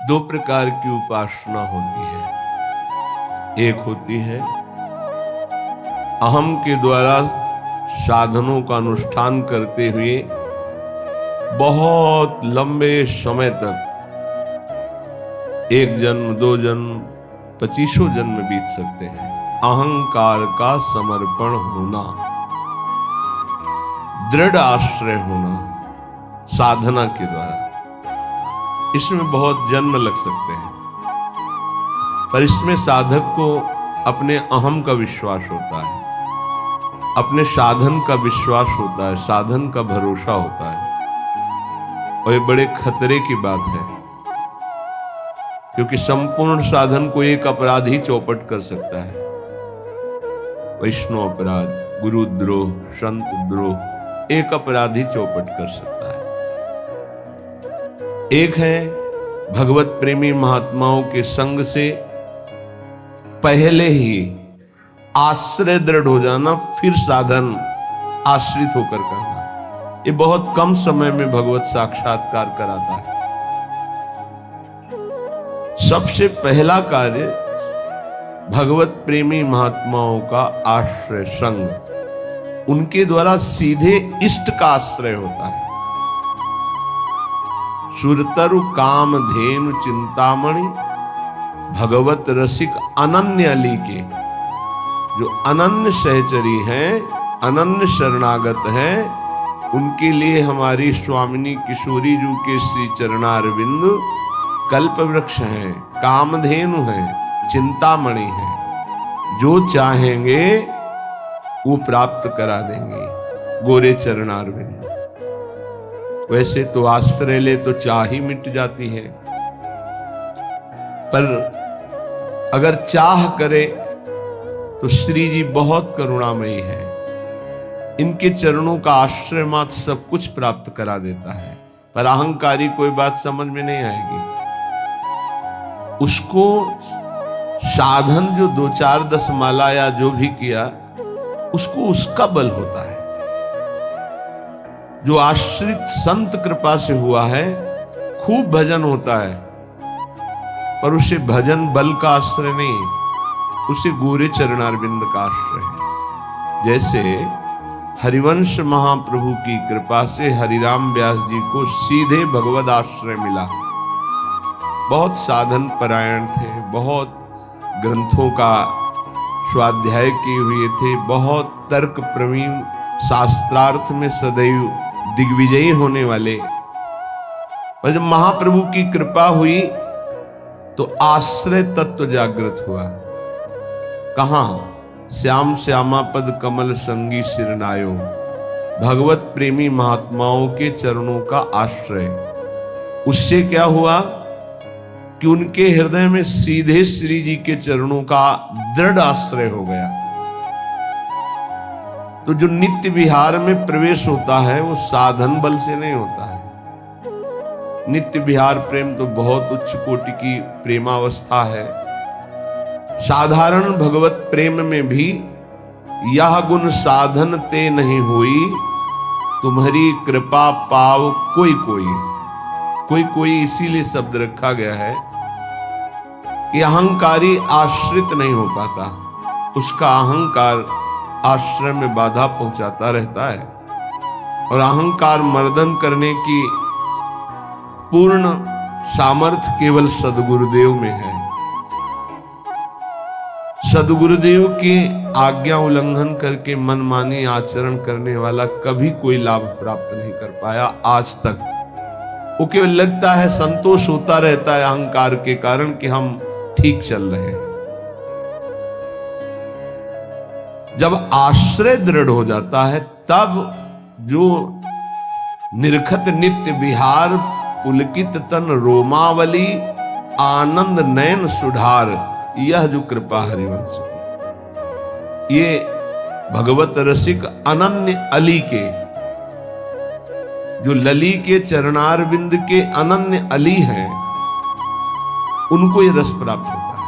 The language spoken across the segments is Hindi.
दो प्रकार की उपासना होती है। एक होती है अहम के द्वारा साधनों का अनुष्ठान करते हुए बहुत लंबे समय तक, एक जन्म, दो जन्म, 25 जन्म बीत सकते हैं, अहंकार का समर्पण होना, दृढ़ आश्रय होना साधना के द्वारा। इसमें बहुत जन्म लग सकते हैं, पर इसमें साधक को अपने अहम का विश्वास होता है, अपने साधन का विश्वास होता है, साधन का भरोसा होता है। और ये बड़े खतरे की बात है, क्योंकि संपूर्ण साधन को एक अपराधी चौपट कर सकता है। वैष्णव अपराध, गुरुद्रोह, संत द्रोह एक अपराधी चौपट कर सकता है। एक है भगवत प्रेमी महात्माओं के संग से पहले ही आश्रय दृढ़ हो जाना, फिर साधन आश्रित होकर करना। ये बहुत कम समय में भगवत साक्षात्कार कराता है। सबसे पहला कार्य भगवत प्रेमी महात्माओं का आश्रय संग, उनके द्वारा सीधे इष्ट का आश्रय होता है। सुरतरु काम धेनु चिंतामणि भगवत रसिक अनन्य अली के, जो अनन्य सहचरी हैं, अनन्य शरणागत हैं, उनके लिए हमारी स्वामिनी किशोरी जी के श्री चरणारविंद कल्प वृक्ष हैं, कामधेनु हैं, चिंतामणि हैं। जो चाहेंगे वो प्राप्त करा देंगे, गोरे चरणारविंद। वैसे तो आश्रय ले तो चाह ही मिट जाती है, पर अगर चाह करे तो श्री जी बहुत करुणामयी है। इनके चरणों का आश्रय मात्र सब कुछ प्राप्त करा देता है। पर अहंकारी कोई बात समझ में नहीं आएगी, उसको साधन जो 2-4-10 माला या जो भी किया, उसको उसका बल होता है। जो आश्रित संत कृपा से हुआ है, खूब भजन होता है, पर उसे भजन बल का आश्रय नहीं, उसे गोरे चरणारविंद का आश्रय है। जैसे हरिवंश महाप्रभु की कृपा से हरिराम व्यास जी को सीधे भगवद आश्रय मिला। बहुत साधन परायण थे, बहुत ग्रंथों का स्वाध्याय किए हुए थे, बहुत तर्क प्रवीण, शास्त्रार्थ में सदैव दिग्विजयी होने वाले। और जब महाप्रभु की कृपा हुई तो आश्रय तत्व जागृत हुआ। कहां? श्याम श्यामा पद कमल संगी सिरनायो, भगवत प्रेमी महात्माओं के चरणों का आश्रय। उससे क्या हुआ कि उनके हृदय में सीधे श्री जी के चरणों का दृढ़ आश्रय हो गया। तो जो नित्य विहार में प्रवेश होता है वो साधन बल से नहीं होता है। नित्य विहार प्रेम तो बहुत उच्च कोटि की प्रेमावस्था है। साधारण भगवत प्रेम में भी यह गुण साधन ते नहीं हुई, तुम्हारी कृपा पाव कोई कोई। कोई कोई इसीलिए शब्द रखा गया है कि अहंकारी आश्रित नहीं हो पाता, उसका अहंकार आश्रय में बाधा पहुंचाता रहता है। और अहंकार मर्दन करने की पूर्ण सामर्थ्य केवल सद्गुरुदेव में है। सद्गुरुदेव की आज्ञा उल्लंघन करके मनमानी आचरण करने वाला कभी कोई लाभ प्राप्त नहीं कर पाया आज तक। वो केवल लगता है, संतोष होता रहता है अहंकार के कारण कि हम ठीक चल रहे हैं। जब आश्रय दृढ़ हो जाता है, तब जो निरखत नित्य विहार पुलकित तन रोमावली आनंद नयन सुधार, यह जो कृपा हरिवंश की, ये भगवत रसिक अनन्य अली के, जो लली के चरणारविंद के अनन्य अली हैं, उनको ये रस प्राप्त होता है।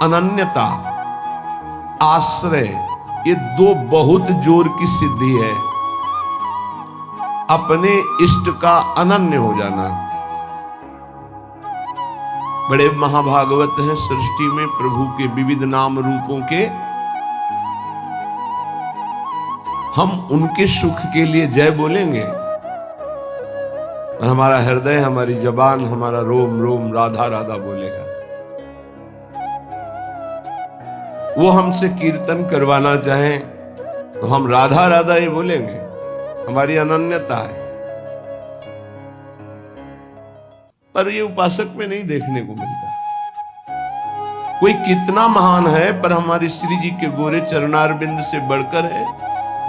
अनन्यता, आश्रय, ये दो बहुत जोर की सिद्धि है। अपने इष्ट का अनन्य हो जाना, बड़े महाभागवत हैं सृष्टि में, प्रभु के विविध नाम रूपों के। हम उनके सुख के लिए जय बोलेंगे और हमारा हृदय, हमारी जबान, हमारा रोम रोम राधा राधा बोलेगा। वो हमसे कीर्तन करवाना चाहें तो हम राधा राधा ही बोलेंगे, हमारी अनन्यता है। पर ये उपासक में नहीं देखने को मिलता। कोई कितना महान है पर हमारे श्री जी के गोरे चरणारविंद से बढ़कर है,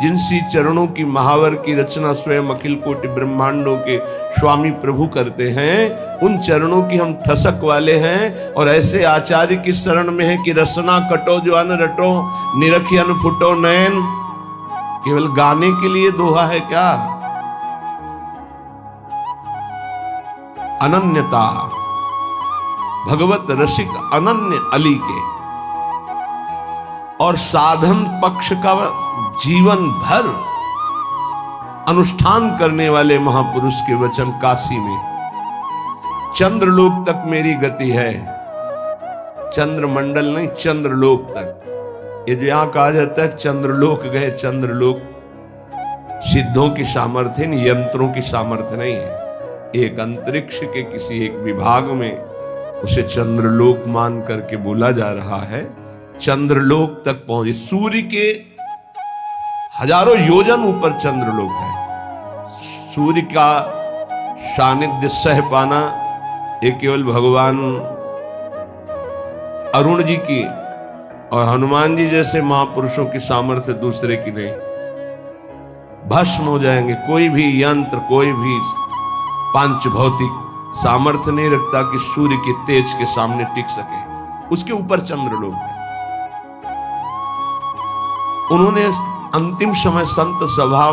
जिन सी चरणों की महावर की रचना स्वयं अखिल कोटि ब्रह्मांडों के स्वामी प्रभु करते हैं, उन चरणों की हम ठसक वाले हैं। और ऐसे आचार्य की शरण में है कि रसना कटो जो अन रटो, निरखी अन फुटो नयन। केवल गाने के लिए दोहा है क्या? अनन्यता, भगवत रसिक अनन्य अली के, और साधन पक्ष का जीवन भर अनुष्ठान करने वाले महापुरुष के वचन काशी में, चंद्रलोक तक मेरी गति है। चंद्रमंडल नहीं, चंद्रलोक तक। ये जो यहां कहा जाता है चंद्रलोक गए, चंद्रलोक सिद्धों की सामर्थ्य, यंत्रों की सामर्थ्य नहीं है। एक अंतरिक्ष के किसी एक विभाग में उसे चंद्रलोक मान करके बोला जा रहा है। चंद्रलोक तक पहुंचे, सूर्य के हजारों योजन ऊपर चंद्रलोक है। सूर्य का सानिध्य सह पाना ये केवल भगवान अरुण जी की और हनुमान जी जैसे महापुरुषों की सामर्थ्य दूसरे की नहीं। भस्म हो जाएंगे। कोई भी यंत्र, कोई भी पांच भौतिक सामर्थ्य नहीं रखता कि सूर्य के तेज के सामने टिक सके। उसके ऊपर चंद्रलोक है। उन्होंने अंतिम समय संत सभा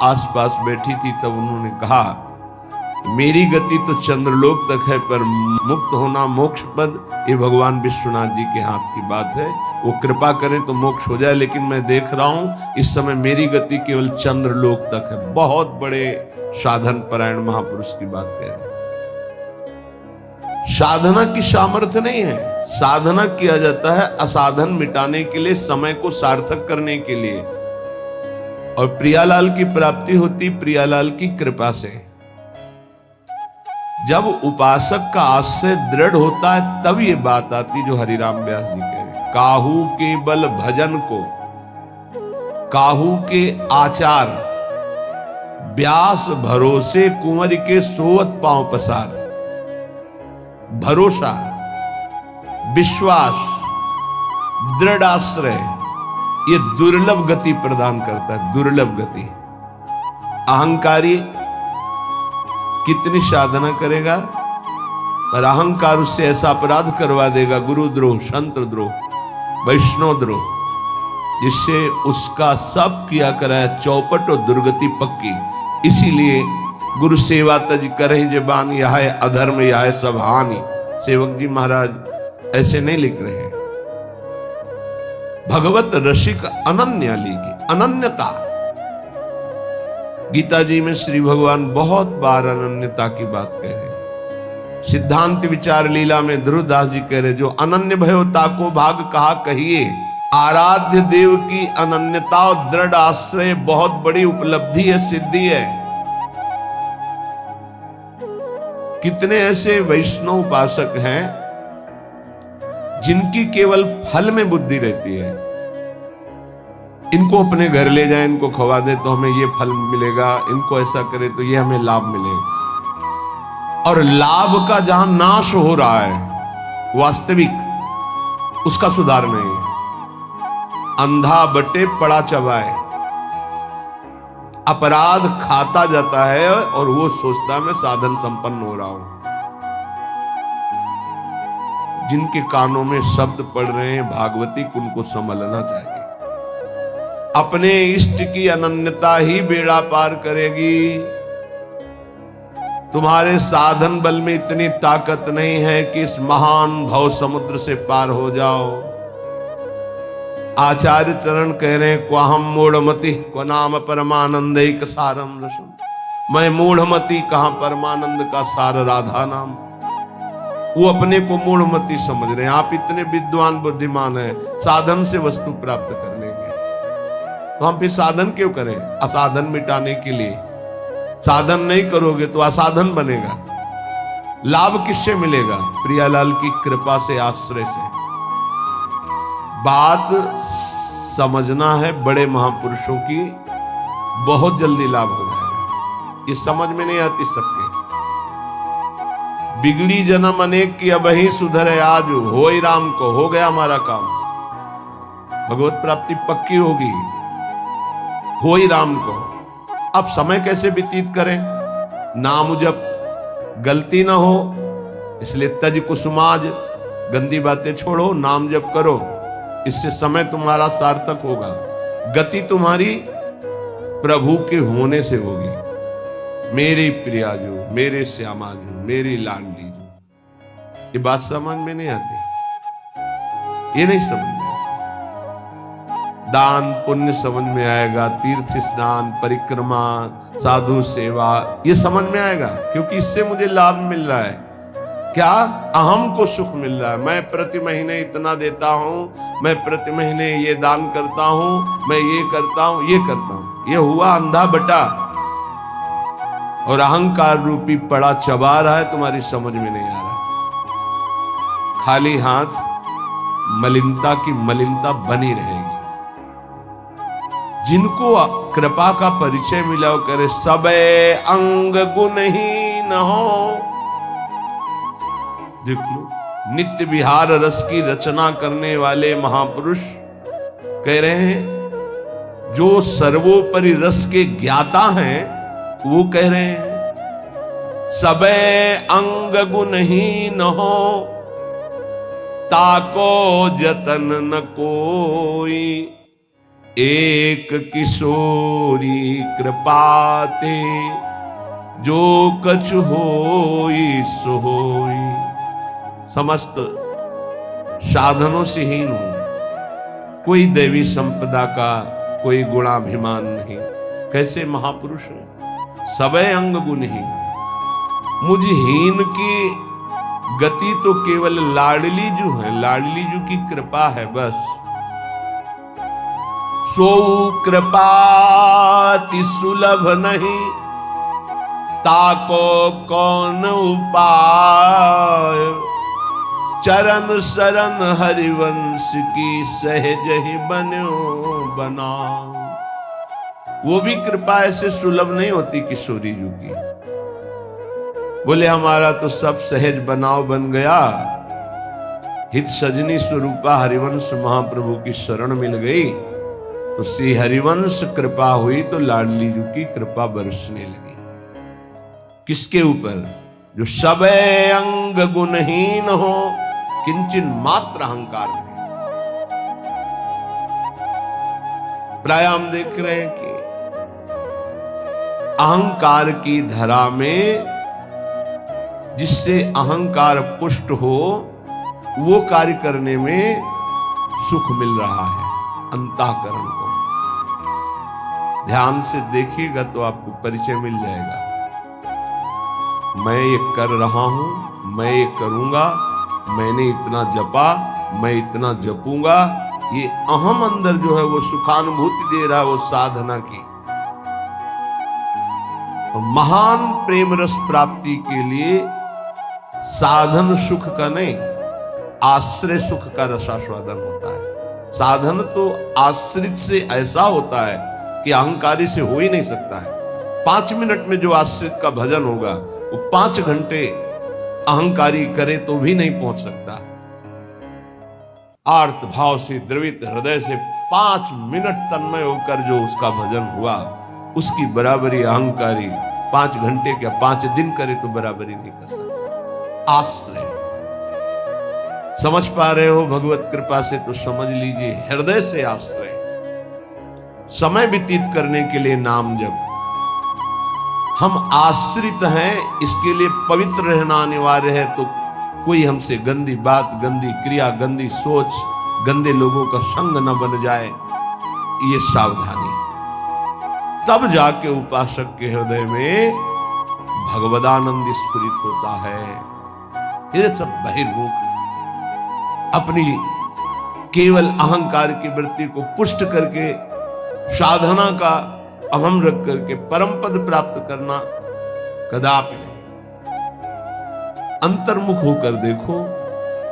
आसपास बैठी थी, तब उन्होंने कहा मेरी गति तो चंद्रलोक तक है, पर मुक्त होना मोक्ष पद ये भगवान विश्वनाथ जी के हाथ की बात है। वो कृपा करें तो मोक्ष हो जाए, लेकिन मैं देख रहा हूं इस समय मेरी गति केवल चंद्रलोक तक है। बहुत बड़े साधन परायण महापुरुष की बात कह रहे हैं। साधना की सामर्थ्य नहीं है। साधना किया जाता है असाधन मिटाने के लिए, समय को सार्थक करने के लिए, और प्रियालाल की प्राप्ति होती प्रियालाल की कृपा से। जब उपासक का आश्रय दृढ़ होता है तब ये बात आती जो हरिराम व्यास जी कह रहे, काहू के बल भजन को, काहू के आचार, व्यास भरोसे कुंवर के सोवत पांव पसार। भरोसा, विश्वास, दृढ़ आश्रय ये दुर्लभ गति प्रदान करता है। दुर्लभ गति। अहंकारी कितनी साधना करेगा, पर अहंकार उससे ऐसा अपराध करवा देगा, गुरुद्रोह, संतद्रोह, वैष्णवद्रोह, जिससे उसका सब किया कराया चौपट और दुर्गति पक्की। इसीलिए गुरु सेवा तज करे जबान, यह है अधर्म, यह है सब हानि। सेवक जी महाराज ऐसे नहीं लिख रहे हैं। भगवत रसिक अनन्य अली की अनन्यता। गीता जी में श्री भगवान बहुत बार अनन्यता की बात कह रहे। सिद्धांत विचार लीला में ध्रुवदास जी कह रहे, जो अनन्य भयो ताको भाग कहा कहिए। आराध्य देव की अनन्यता और दृढ़ आश्रय बहुत बड़ी उपलब्धि है, सिद्धि है। कितने ऐसे वैष्णव उपासक हैं जिनकी केवल फल में बुद्धि रहती है। इनको अपने घर ले जाए, इनको खवा दे तो हमें ये फल मिलेगा, इनको ऐसा करे तो ये हमें लाभ मिलेगा। और लाभ का जहां नाश हो रहा है वास्तविक, उसका सुधार नहीं है। अंधा बटे पड़ा चबाए, अपराध खाता जाता है और वो सोचता मैं साधन संपन्न हो रहा हूं। जिनके कानों में शब्द पड़ रहे हैं भागवती, उनको संभलना चाहिए। अपने इष्ट की अनन्यता ही बेड़ा पार करेगी। तुम्हारे साधन बल में इतनी ताकत नहीं है कि इस महान भव समुद्र से पार हो जाओ। आचार्य चरण कह रहे हैं, क्वाहम मूढ़मति क्व नाम परमानंद सारम रसम। मैं मूढ़मति, कहां परमानंद का सार राधा नाम। वो अपने को मूढ़मती समझ रहे हैं। आप इतने विद्वान बुद्धिमान हैं, साधन से वस्तु प्राप्त कर लेंगे, तो हम फिर साधन क्यों करें? असाधन मिटाने के लिए। साधन नहीं करोगे तो असाधन बनेगा। लाभ किससे मिलेगा? प्रियालाल की कृपा से, आश्रय से। बात समझना है बड़े महापुरुषों की, बहुत जल्दी लाभ हो जाएगा। ये समझ में नहीं आती सबके। बिगड़ी जन्म अनेक की अब ही सुधरे आज, हो ही राम को, हो गया हमारा काम। भगवत प्राप्ति पक्की होगी, हो ही राम को। अब समय कैसे व्यतीत करें? नाम जप, गलती ना हो, इसलिए तज कुसुमाज, गंदी बातें छोड़ो, नाम जप करो। इससे समय तुम्हारा सार्थक होगा। गति तुम्हारी प्रभु के होने से होगी। मेरी प्रियाजू, मेरे श्यामाजू, मेरी लाडली जो। ये बात समझ में नहीं आती, ये नहीं समझ में आती। दान पुण्य समझ में आएगा, तीर्थ स्नान, परिक्रमा, साधु सेवा, ये समझ में आएगा, क्योंकि इससे मुझे लाभ मिल रहा है। क्या? अहम को सुख मिल रहा है। मैं प्रति महीने इतना देता हूं, मैं प्रति महीने ये दान करता हूं, मैं ये करता हूं, ये करता हूं। ये हुआ अंधा बटा, और अहंकार रूपी पड़ा चबा रहा है, तुम्हारी समझ में नहीं आ रहा। खाली हाथ मलिनता की मलिनता बनी रहेगी। जिनको कृपा का परिचय मिला वो करे सबे अंग गुणहीन हो। देख लो, नित्य विहार रस की रचना करने वाले महापुरुष कह रहे हैं, जो सर्वोपरि रस के ज्ञाता हैं, वो कह रहे हैं सबे अंग गुणहीन हो, ताको जतन न कोई, एक किशोरी कृपाते, जो कछ होई सो होई। समस्त साधनों से हीन हूं, कोई देवी संपदा का कोई गुणाभिमान नहीं। कैसे महापुरुष हैं? सबे अंग गुणहीन। मुझ हीन की गति तो केवल लाडली जू है, लाडली जू की कृपा है बस। सो कृपाति सुलभ नहीं, ताको कौन उपाय, चरण शरण हरिवंश की सहज ही बन्यो बना। वो भी कृपा ऐसे सुलभ नहीं होती किशोरी जी की। बोले हमारा तो सब सहज बनाव बन गया, हित सजनी स्वरूपा हरिवंश महाप्रभु की शरण मिल गई, तो श्री हरिवंश कृपा हुई तो लाडली जी की कृपा बरसने लगी। किसके ऊपर? जो सबे अंग गुणहीन हो, किंचन मात्र अहंकार नहीं। प्राय हम देख रहे हैं कि अहंकार की धरा में जिससे अहंकार पुष्ट हो, वो कार्य करने में सुख मिल रहा है अंतःकरण को। ध्यान से देखिएगा तो आपको परिचय मिल जाएगा। मैं ये कर रहा हूं, मैं ये करूंगा, मैंने इतना जपा, मैं इतना जपूंगा, ये अहम अंदर जो है वो सुखानुभूति दे रहा है, वो साधना की। और महान प्रेम रस प्राप्ति के लिए साधन सुख का नहीं, आश्रय सुख का रसास्वादन होता है। साधन तो आश्रित से ऐसा होता है कि अहंकारी से हो ही नहीं सकता है। 5 मिनट में जो आश्रित का भजन होगा, वो 5 घंटे अहंकारी करे तो भी नहीं पहुंच सकता। आर्त भाव से, द्रवित हृदय से 5 मिनट तन्मय होकर जो उसका भजन हुआ, उसकी बराबरी अहंकारी 5 घंटे क्या 5 दिन करे तो बराबरी नहीं कर सकता। आश्रय समझ पा रहे हो? भगवत कृपा से तो समझ लीजिए, हृदय से आश्रय। समय व्यतीत करने के लिए नाम जप। हम आश्रित हैं, इसके लिए पवित्र रहना अनिवार्य है। तो कोई हमसे गंदी बात, गंदी क्रिया, गंदी सोच, गंदे लोगों का संग न बन जाए, ये सावधानी। तब जाके उपासक के हृदय में भगवदानंद स्फुरित होता है। ये सब बहिर्मुख अपनी केवल अहंकार की वृत्ति को पुष्ट करके साधना का अहम रख करके परम पद प्राप्त करना कदापि नहीं। अंतर्मुख होकर देखो,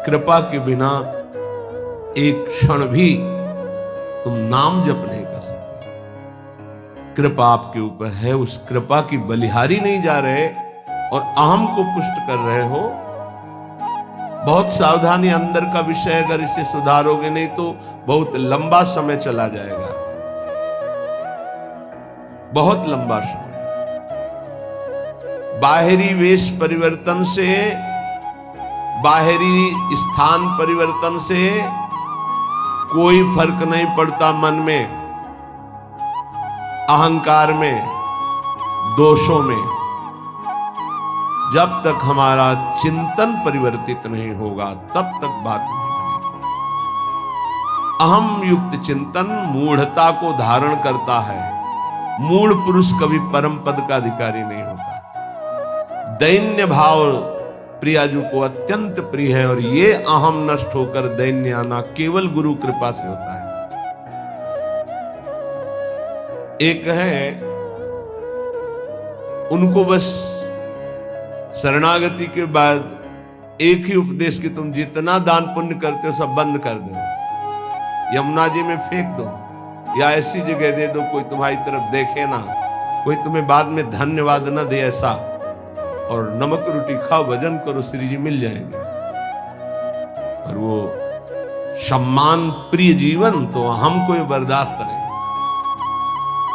कृपा के बिना एक क्षण भी तुम नाम जप नहीं कर सकते। कृपा आपके ऊपर है, उस कृपा की बलिहारी नहीं जा रहे और अहम को पुष्ट कर रहे हो। बहुत सावधानी, अंदर का विषय, अगर इसे सुधारोगे नहीं तो बहुत लंबा समय चला जाएगा, बहुत लंबा समय। बाहरी वेश परिवर्तन से, बाहरी स्थान परिवर्तन से कोई फर्क नहीं पड़ता मन में, अहंकार में, दोषों में। जब तक हमारा चिंतन परिवर्तित नहीं होगा तब तक बात नहीं बनेगी। अहम युक्त चिंतन मूढ़ता को धारण करता है। मूढ़ पुरुष कभी परम पद का अधिकारी नहीं होता। दैन्य भाव प्रियाजू को अत्यंत प्रिय है और ये अहम नष्ट होकर दैन्य आना केवल गुरु कृपा से होता है। एक है, उनको बस शरणागति के बाद एक ही उपदेश कि तुम जितना दान पुण्य करते हो सब बंद कर दो, यमुना जी में फेंक दो, या ऐसी जगह दे दो कोई तुम्हारी तरफ देखे ना, कोई तुम्हें बाद में धन्यवाद न दे, ऐसा। और नमक रोटी खाओ, भजन करो, श्री जी मिल जाएंगे। पर वो सम्मान प्रिय जीवन तो हमको ये बर्दाश्त नहीं।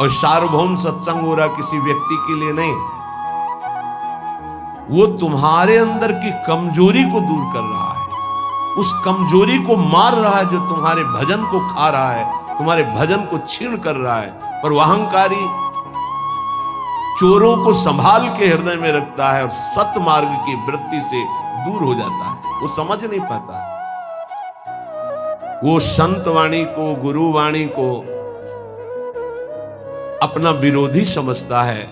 और सार्वभौम सत्संग हो रहा किसी व्यक्ति के लिए नहीं, वो तुम्हारे अंदर की कमजोरी को दूर कर रहा है, उस कमजोरी को मार रहा है जो तुम्हारे भजन को खा रहा है, तुम्हारे भजन को छीन कर रहा है। पर वह अहंकारी चोरों को संभाल के हृदय में रखता है और सत मार्ग की वृत्ति से दूर हो जाता है। वो समझ नहीं पाता, वो संत वाणी को, गुरु वाणी को अपना विरोधी समझता है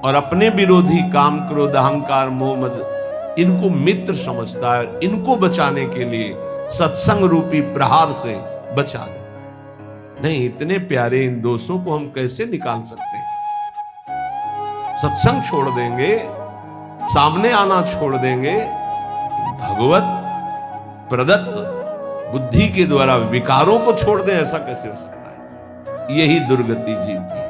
और अपने विरोधी काम, क्रोध, अहंकार, मोह, मद इनको मित्र समझता है। इनको बचाने के लिए सत्संग रूपी प्रहार से बचा देता है। नहीं, इतने प्यारे इन दोषों को हम कैसे निकाल सकते हैं? सत्संग छोड़ देंगे, सामने आना छोड़ देंगे, भगवत प्रदत्त बुद्धि के द्वारा विकारों को छोड़ दें, ऐसा कैसे हो सकता है? यही दुर्गति जीव की है।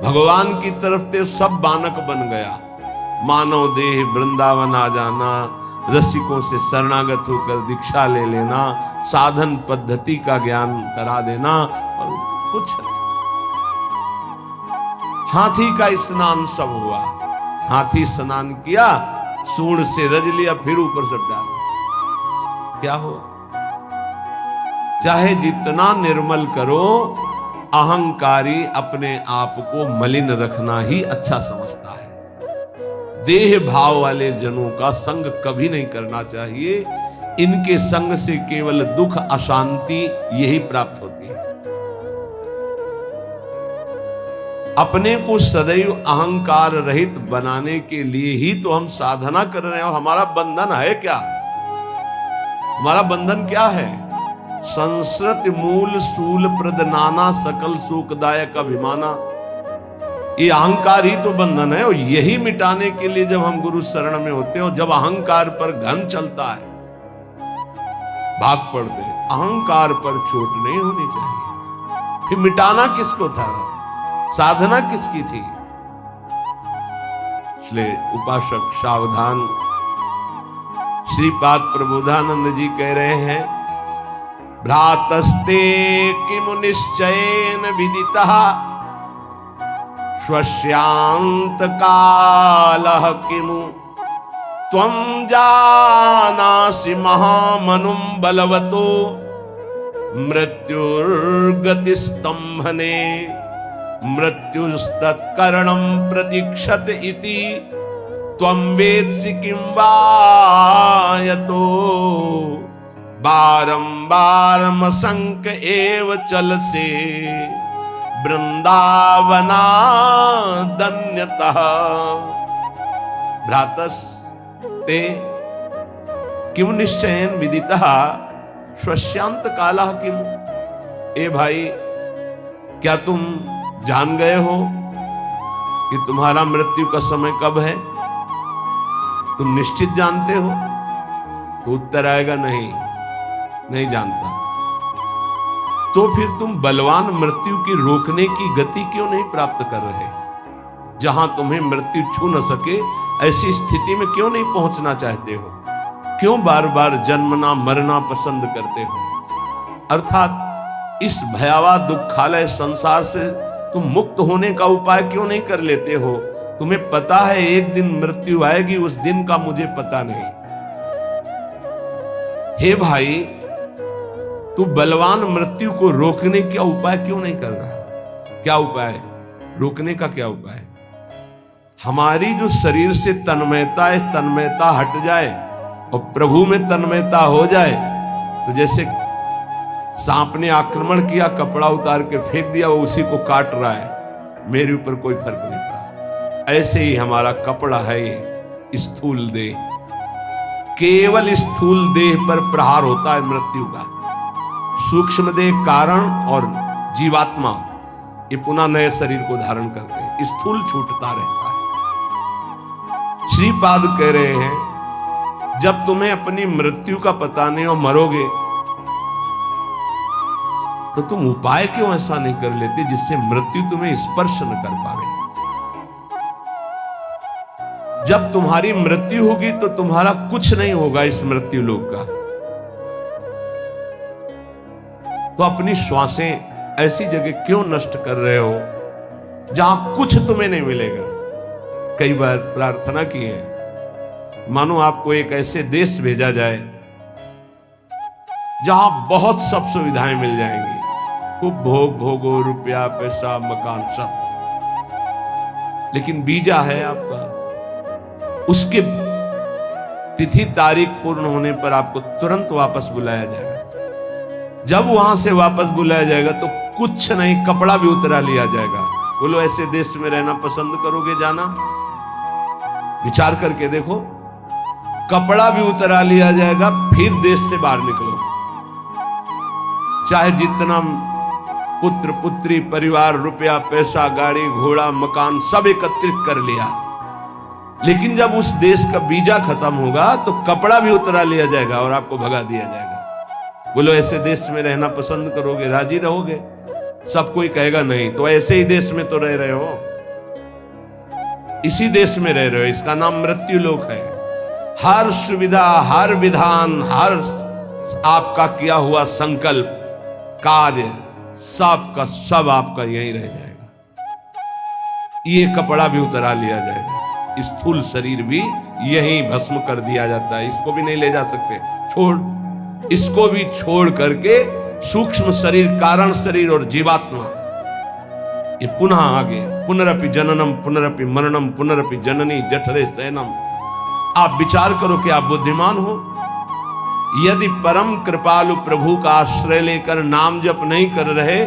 भगवान की तरफ ते सब बानक बन गया, मानव देह वृंदावन आ जाना, रसिकों से शरणागत होकर दीक्षा ले लेना, साधन पद्धति का ज्ञान करा देना, और कुछ नहीं। हाथी का स्नान सब हुआ, हाथी स्नान किया, सूंड से रज लिया, फिर ऊपर से डाल, क्या हो? चाहे जितना निर्मल करो, अहंकारी अपने आप को मलिन रखना ही अच्छा समझता है। देह भाव वाले जनों का संग कभी नहीं करना चाहिए। इनके संग से केवल दुख, अशांति यही प्राप्त होती है। अपने को सदैव अहंकार रहित बनाने के लिए ही तो हम साधना कर रहे हैं। और हमारा बंधन है क्या? हमारा बंधन क्या है? संस्कृत मूल सूल प्रद नाना, सकल सुखदायक अभिमाना। ये अहंकार ही तो बंधन है। और यही मिटाने के लिए जब हम गुरु शरण में होते हैं, और जब अहंकार पर घन चलता है, भाग पड़ते हैं। अहंकार पर चोट नहीं होनी चाहिए। फिर मिटाना किसको था? साधना किसकी थी? इसलिए उपासक सावधान। श्रीपाद प्रबोधानंद जी कह रहे हैं, भ्रातस्ते किमु निश्चयेन विदितः स्वस्यांत कालः किमु त्वं जानासि महामनुं बलवतो मृत्युर्गतिस्तंभने मृत्युस्तत्करणं प्रतीक्षत इति त्वं वेत्सि किं वा यतो बारंबारमसंक एव चलसे वृंदावनादन्यतः। भ्रातस ते किम निश्चयन विदितः श्वश्यांत कालः किम। ए भाई, क्या तुम जान गए हो कि तुम्हारा मृत्यु का समय कब है? तुम निश्चित जानते हो? तो उत्तर आएगा नहीं जानता। तो फिर तुम बलवान मृत्यु की रोकने की गति क्यों नहीं प्राप्त कर रहे? जहां तुम्हें मृत्यु छू न सके ऐसी स्थिति में क्यों नहीं पहुंचना चाहते हो? क्यों बार बार जन्मना मरना पसंद करते हो? अर्थात इस भयावह दुखालय संसार से तुम मुक्त होने का उपाय क्यों नहीं कर लेते हो? तुम्हें पता है एक दिन मृत्यु आएगी, उस दिन का मुझे पता नहीं। हे भाई, तू बलवान मृत्यु को रोकने का उपाय क्यों नहीं कर रहा? क्या उपाय? रोकने का क्या उपाय? हमारी जो शरीर से तन्मयता है, तन्मयता हट जाए और प्रभु में तन्मयता हो जाए, तो जैसे सांप ने आक्रमण किया, कपड़ा उतार के फेंक दिया, वो उसी को काट रहा है, मेरे ऊपर कोई फर्क नहीं पड़ा। ऐसे ही हमारा कपड़ा है ये स्थूल देह, केवल स्थूल देह पर प्रहार होता है मृत्यु का। सूक्ष्म देह कारण और जीवात्मा ये पुनः नए शरीर को धारण करते हैं, स्थूल छूटता रहता है। श्रीपाद कह रहे हैं, जब तुम्हें अपनी मृत्यु का पता नहीं और मरोगे, तो तुम उपाय क्यों ऐसा नहीं कर लेते जिससे मृत्यु तुम्हें स्पर्श न कर पावे? जब तुम्हारी मृत्यु होगी तो तुम्हारा कुछ नहीं होगा इस मृत्यु लोक का। तो अपनी श्वासें ऐसी जगह क्यों नष्ट कर रहे हो जहां कुछ तुम्हें नहीं मिलेगा? कई बार प्रार्थना की है, मानो आपको एक ऐसे देश भेजा जाए जहां बहुत सब सुविधाएं मिल जाएंगी, खूब भोग भोगो, रुपया पैसा मकान सब, लेकिन वीजा है आपका, उसके तिथि तारीख पूर्ण होने पर आपको तुरंत वापस बुलाया जाएगा। जब वहां से वापस बुलाया जाएगा तो कुछ नहीं, कपड़ा भी उतरा लिया जाएगा। बोलो, ऐसे देश में रहना पसंद करोगे जाना? विचार करके देखो, कपड़ा भी उतरा लिया जाएगा, फिर देश से बाहर निकलो। चाहे जितना पुत्र पुत्री परिवार, रुपया पैसा, गाड़ी घोड़ा मकान सब एकत्रित कर लिया, लेकिन जब उस देश का वीजा खत्म होगा तो कपड़ा भी उतरा लिया जाएगा और आपको भगा दिया जाएगा। बोलो, ऐसे देश में रहना पसंद करोगे, राजी रहोगे? सब कोई कहेगा नहीं। तो ऐसे ही देश में तो रह रहे हो, इसी देश में रह रहे हो, इसका नाम मृत्यु लोक है। हर सुविधा, हर विधान, हर आपका किया हुआ संकल्प कार्य सब का सब आपका यहीं रह जाएगा। ये कपड़ा भी उतरा लिया जाएगा, स्थूल शरीर भी यहीं भस्म कर दिया जाता है, इसको भी नहीं ले जा सकते, छोड़, इसको भी छोड़ करके सूक्ष्म शरीर, कारण शरीर और जीवात्मा ये पुनः आगे, पुनरपि जननम पुनरपि मरणम पुनरपि जननी जठरे शयनम। आप विचार करो कि आप बुद्धिमान हो। यदि परम कृपालु प्रभु का आश्रय लेकर नाम जप नहीं कर रहे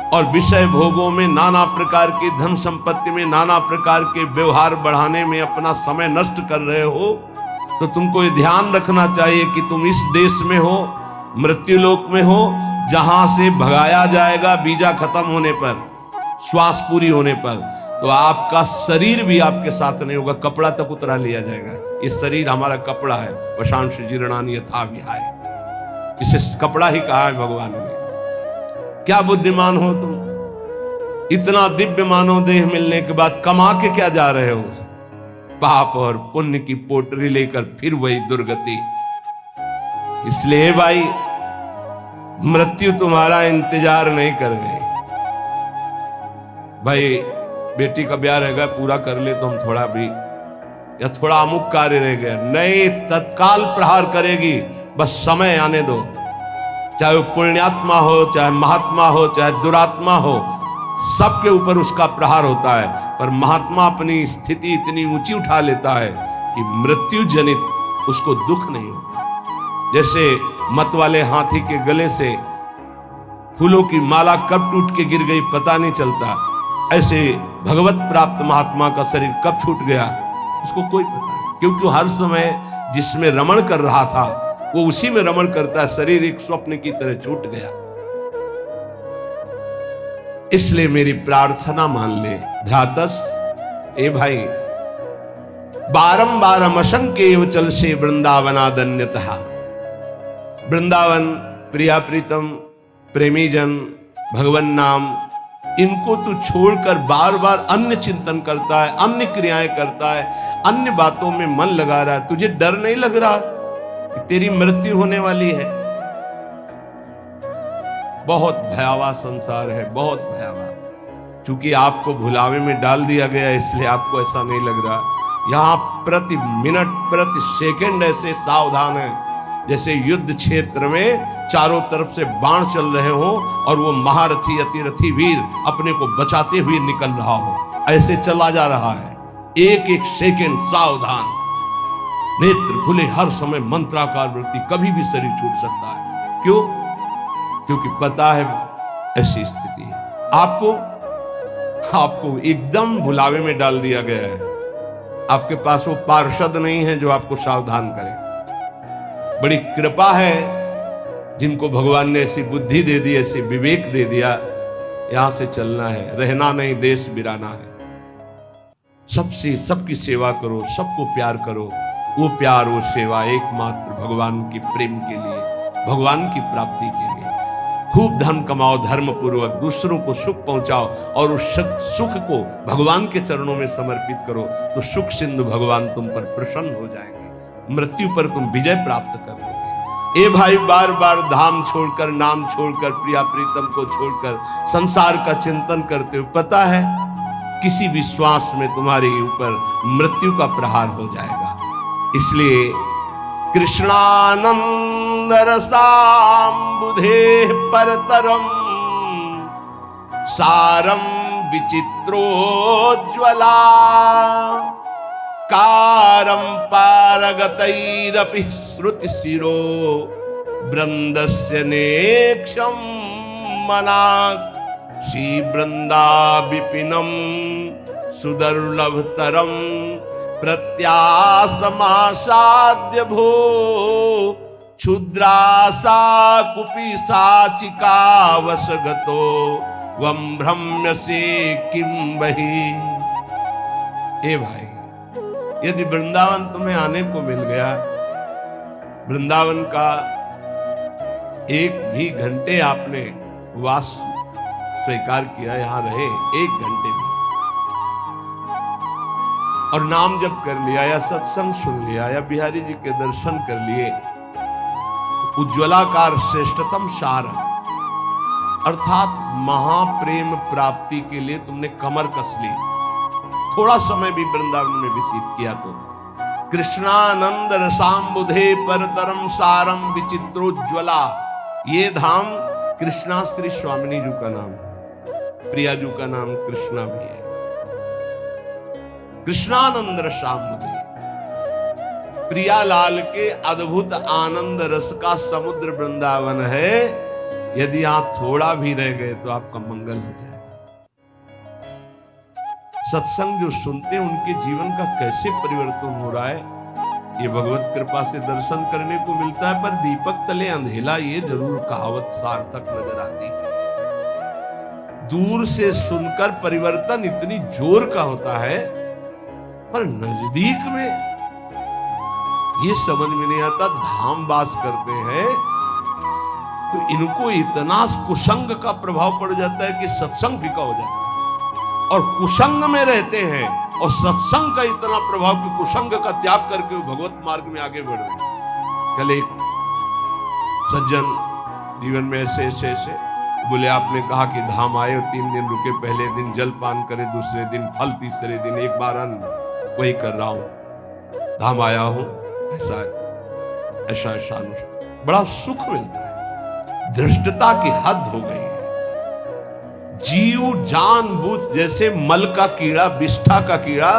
और विषय भोगों में, नाना प्रकार की धन संपत्ति में, नाना प्रकार के व्यवहार बढ़ाने में अपना समय नष्ट कर रहे हो, तो तुमको ये ध्यान रखना चाहिए कि तुम इस देश में हो, मृत्यु लोक में हो, जहां से भगाया जाएगा वीजा खत्म होने पर, श्वास पूरी होने पर। तो आपका शरीर भी आपके साथ नहीं होगा, कपड़ा तक उतरा लिया जाएगा। ये शरीर हमारा कपड़ा है, वशांश जीर्णानि यथा विहाय, इसे कपड़ा ही कहा है भगवान ने। क्या बुद्धिमान हो तुम? इतना दिव्य मानव देह मिलने के बाद कमा के क्या जा रहे हो? पाप और पुण्य की पोटरी लेकर फिर वही दुर्गति। इसलिए भाई, मृत्यु तुम्हारा इंतजार नहीं कर रही। भाई, बेटी का ब्याह रहेगा, पूरा कर ले तो हम थोड़ा भी, या थोड़ा अमुक कार्य रह गया, नहीं, तत्काल प्रहार करेगी, बस समय आने दो। चाहे वो पुण्यात्मा हो, चाहे महात्मा हो, चाहे दुरात्मा हो, सबके ऊपर उसका प्रहार होता है। पर महात्मा अपनी स्थिति इतनी ऊंची उठा लेता है कि मृत्यु जनित उसको दुख नहीं होता। जैसे मत वाले हाथी के गले से फूलों की माला कब टूट के गिर गई पता नहीं चलता, ऐसे भगवत प्राप्त महात्मा का शरीर कब छूट गया उसको कोई पता नहीं, क्योंकि हर समय जिसमें रमण कर रहा था वो उसी में रमण करता है, शरीर एक स्वप्न की तरह छूट गया। इसलिए मेरी प्रार्थना मान ले ध्यातस, ए भाई, बारंबार असंख्य चल से वृंदावनादन्यतः। वृंदावन, प्रिया प्रीतम, प्रेमी जन, भगवान नाम, इनको तू छोड़कर बार बार अन्य चिंतन करता है, अन्य क्रियाएं करता है, अन्य बातों में मन लगा रहा है। तुझे डर नहीं लग रहा कि तेरी मृत्यु होने वाली है? बहुत भयावह संसार है, बहुत भयावह। क्योंकि आपको भुलावे में डाल दिया गया इसलिए आपको ऐसा नहीं लग रहा। यहां प्रति मिनट प्रति सेकंड ऐसे सावधान है जैसे युद्ध क्षेत्र में चारों तरफ से बाण चल रहे हो और वो महारथी अतिरथी वीर अपने को बचाते हुए निकल रहा हो, ऐसे चला जा रहा है। एक एक सेकंड सावधान, नेत्र खुले हर समय, मंत्राकार वृत्ति, कभी भी शरीर छूट सकता है। क्यों? क्योंकि पता है ऐसी स्थिति है। आपको एकदम भुलावे में डाल दिया गया है। आपके पास वो पार्षद नहीं है जो आपको सावधान करे। बड़ी कृपा है जिनको भगवान ने ऐसी बुद्धि दे दी, ऐसी विवेक दे दिया, यहां से चलना है, रहना नहीं, देश बिराना है। सबसे सबकी सेवा करो, सबको प्यार करो। वो प्यार, वो सेवा एकमात्र भगवान के प्रेम के लिए, भगवान की प्राप्ति के लिए। खूब धन कमाओ, धर्म पूर्वक दूसरों को सुख पहुंचाओ और उस सुख को भगवान के चरणों में समर्पित करो, तो सुख सिंधु भगवान तुम पर प्रसन्न हो जाएंगे। मृत्यु पर तुम विजय प्राप्त कर लोगे। ए भाई, बार बार धाम छोड़कर, नाम छोड़कर, प्रिया प्रीतम को छोड़कर संसार का चिंतन करते हुए पता है किसी भी श्वास में तुम्हारे ऊपर मृत्यु का प्रहार हो जाएगा। इसलिए कृष्णानंद रसाम्बुधे परतरम सारम विचित्रोज्ज्वला कारम पारगतैरपि श्रुति शिरो वृंदस्य नेक्षम मनाक श्री वृंदा विपिनम सुदुर्लभतरम प्रत्यासमासाद्य भो क्षुद्रासा कुपी साचिका वशगतो वम भ्रम्यसे किम बहि। ए भाई, यदि वृंदावन तुम्हें आने को मिल गया, वृंदावन का एक भी घंटे आपने वास स्वीकार किया, यहां रहे एक घंटे भी, और नाम जप कर लिया या सत्संग सुन लिया या बिहारी जी के दर्शन कर लिए, उज्ज्वलाकार श्रेष्ठतम सार अर्थात महाप्रेम प्राप्ति के लिए तुमने कमर कस ली, थोड़ा समय भी वृंदावन में व्यतीत किया तो कृष्णानंद रसाम्बुधे परतरम सारम विचित्रोज्ज्वला। ये धाम कृष्णा श्री स्वामिनी जी का नाम है, प्रिया जी का नाम कृष्णा भी है। कृष्णानंद रसाम्बुधे, प्रियालाल के अद्भुत आनंद रस का समुद्र वृंदावन है। यदि आप थोड़ा भी रह गए तो आपका मंगल हो जाए। सत्संग जो सुनते हैं उनके जीवन का कैसे परिवर्तन हो रहा है, ये भगवत कृपा से दर्शन करने को मिलता है। पर दीपक तले अंधेला, ये जरूर कहावत सार्थक नजर आती है। दूर से सुनकर परिवर्तन इतनी जोर का होता है, पर नजदीक में ये समझ में नहीं आता। धाम वास करते हैं तो इनको इतना कुसंग का प्रभाव पड़ जाता है कि सत्संग फीका हो जाता है, और कुसंग में रहते हैं और सत्संग का इतना प्रभाव कि कुसंग का त्याग करके वो भगवत मार्ग में आगे बढ़ रहे हैं। कल एक सज्जन जीवन में ऐसे ऐसे ऐसे बोले, आपने कहा कि धाम आए, 3 दिन रुके, पहले दिन जल पान करे, दूसरे दिन फल, तीसरे दिन एक बार अन्न, वही कर रहा हूं, धाम आया हूं, ऐसा ऐसा ऐसा बड़ा सुख मिलता है। धृष्टता की हद हो गई है। जीव जानबूझ, जैसे मल का कीड़ा, विष्ठा का कीड़ा,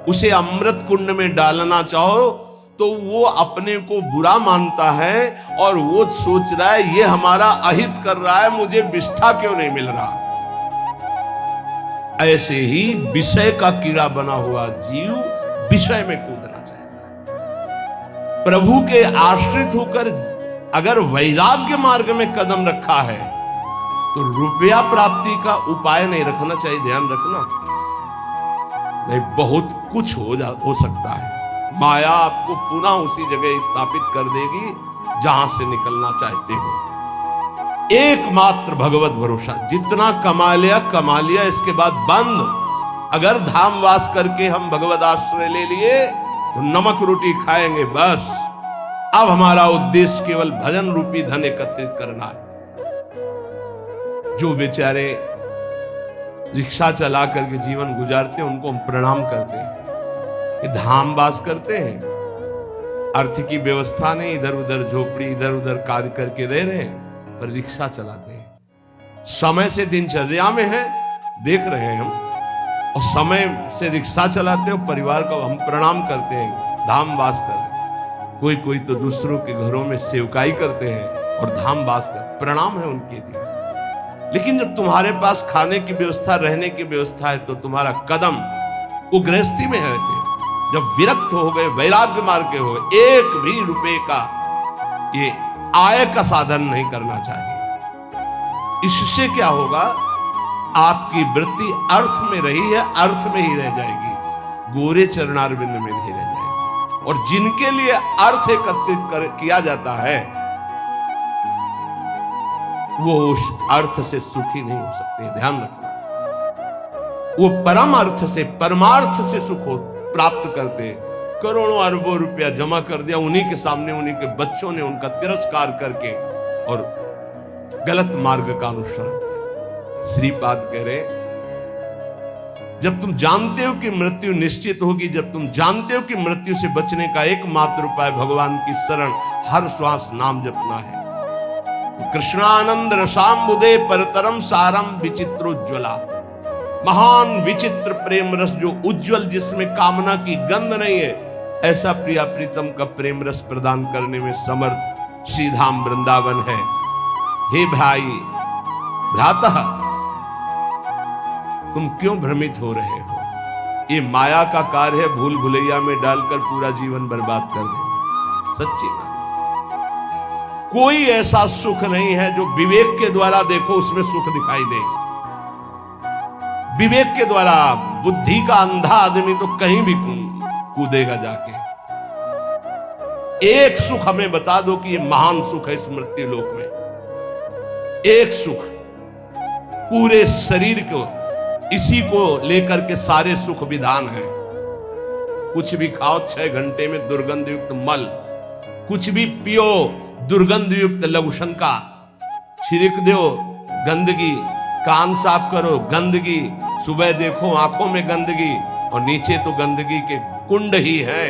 उसे अमृत कुंड में डालना चाहो तो वो अपने को बुरा मानता है और वो सोच रहा है ये हमारा अहित कर रहा है, मुझे विष्ठा क्यों नहीं मिल रहा। ऐसे ही विषय का कीड़ा बना हुआ जीव विषय में कूदना चाहता है। प्रभु के आश्रित होकर अगर वैराग्य मार्ग में कदम रखा है तो रुपया प्राप्ति का उपाय नहीं रखना चाहिए, ध्यान रखना। नहीं, बहुत कुछ हो सकता है। माया आपको पुनः उसी जगह स्थापित कर देगी जहां से निकलना चाहते हो। एकमात्र भगवत भरोसा, जितना कमा लिया, इसके बाद बंद। अगर धामवास करके हम भगवत आश्रय ले लिए तो नमक रोटी खाएंगे बस। अब हमारा उद्देश्य केवल भजन रूपी धन एकत्रित करना है। जो बेचारे रिक्शा चला करके जीवन गुजारते हैं उनको हम प्रणाम करते हैं। ये धामवास करते हैं, अर्थ की व्यवस्था नहीं, इधर उधर झोपड़ी इधर उधर कार्य करके रह रहे हैं, पर रिक्शा चलाते हैं। समय से दिनचर्या में है, देख रहे हैं हम, और समय से रिक्शा चलाते हैं, परिवार को हम प्रणाम करते हैं, धामवास करते हैं। कोई तो दूसरों के घरों में सेवकाई करते हैं और धामवास करते, प्रणाम है उनके लिए। लेकिन जब तुम्हारे पास खाने की व्यवस्था, रहने की व्यवस्था है, तो तुम्हारा कदम वो गृहस्थी में है। जब विरक्त हो गए, वैराग्य मार्ग के हो गए, एक भी रुपए का ये आय का साधन नहीं करना चाहिए। इससे क्या होगा, आपकी वृत्ति अर्थ में रही है, अर्थ में ही रह जाएगी, गोरे चरणारविंद में नहीं रह जाएगी। और जिनके लिए अर्थ एकत्रित किया जाता है वो उस अर्थ से सुखी नहीं हो सकते, ध्यान रखना। वो परम अर्थ से, परमार्थ से सुख हो प्राप्त करते। करोड़ों अरबों रुपया जमा कर दिया, उन्हीं के सामने उन्हीं के बच्चों ने उनका तिरस्कार करके और गलत मार्ग का अनुसरण। श्रीपाद कह रहे, जब तुम जानते हो कि मृत्यु निश्चित होगी, जब तुम जानते हो कि मृत्यु से बचने का एकमात्र उपाय भगवान की शरण, हर श्वास नाम जपना है। कृष्णानंद रसाम्बुदे परतरम सारम विचित्रोज्ज्वला, महान विचित्र प्रेम रस जो उज्जवल, जिसमें कामना की गंध नहीं है, ऐसा प्रिया प्रीतम का प्रेम रस प्रदान करने में समर्थ श्रीधाम वृंदावन है। हे भाई भ्राता, तुम क्यों भ्रमित हो रहे हो? ये माया का कार्य है, भूल भुलैया में डालकर पूरा जीवन बर्बाद कर देना। सच्ची बात, कोई ऐसा सुख नहीं है जो विवेक के द्वारा देखो उसमें सुख दिखाई दे। विवेक के द्वारा, बुद्धि का अंधा आदमी तो कहीं भी कूदेगा जाके। एक सुख हमें बता दो कि ये महान सुख है इस मृत्यु लोक में। एक सुख पूरे शरीर को, इसी को लेकर के सारे सुख विधान है। कुछ भी खाओ 6 घंटे में दुर्गंध युक्त मल, कुछ भी पियो दुर्गंध युक्त लघुशंका, छिड़क दो गंदगी, कान साफ करो गंदगी, सुबह देखो आंखों में गंदगी, और नीचे तो गंदगी के कुंड ही है।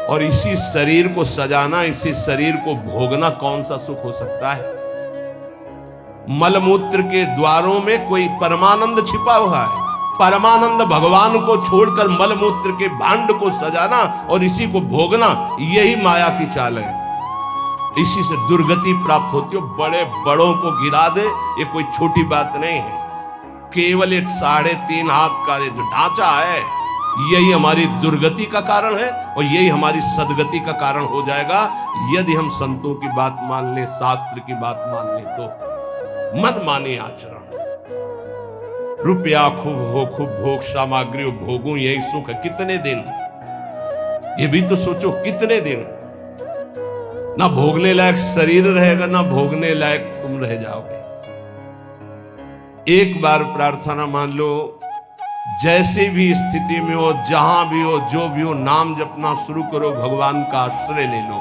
और इसी शरीर को सजाना, इसी शरीर को भोगना कौन सा सुख हो सकता है? मलमूत्र के द्वारों में कोई परमानंद छिपा हुआ है। परमानंद भगवान को छोड़कर मलमूत्र के भांड को सजाना और इसी को भोगना, यही माया की चाल है। इसी से दुर्गति प्राप्त होती है। बड़े बड़ों को गिरा दे, ये कोई छोटी बात नहीं है। केवल एक 3.5 हाथ का जो ढांचा है, यही हमारी दुर्गति का कारण है और यही हमारी सदगति का कारण हो जाएगा यदि हम संतों की बात मान ले, शास्त्र की बात मान ले तो। मन माने आचरण, रुपया खूब हो, खूब भोग सामग्री भोगूं, यही सुख है। कितने दिन, ये भी तो सोचो, कितने दिन ना भोगने लायक शरीर रहेगा, ना भोगने लायक तुम रह जाओगे। एक बार प्रार्थना मान लो, जैसे भी स्थिति में हो, जहां भी हो, जो भी हो, नाम जपना शुरू करो, भगवान का आश्रय ले लो।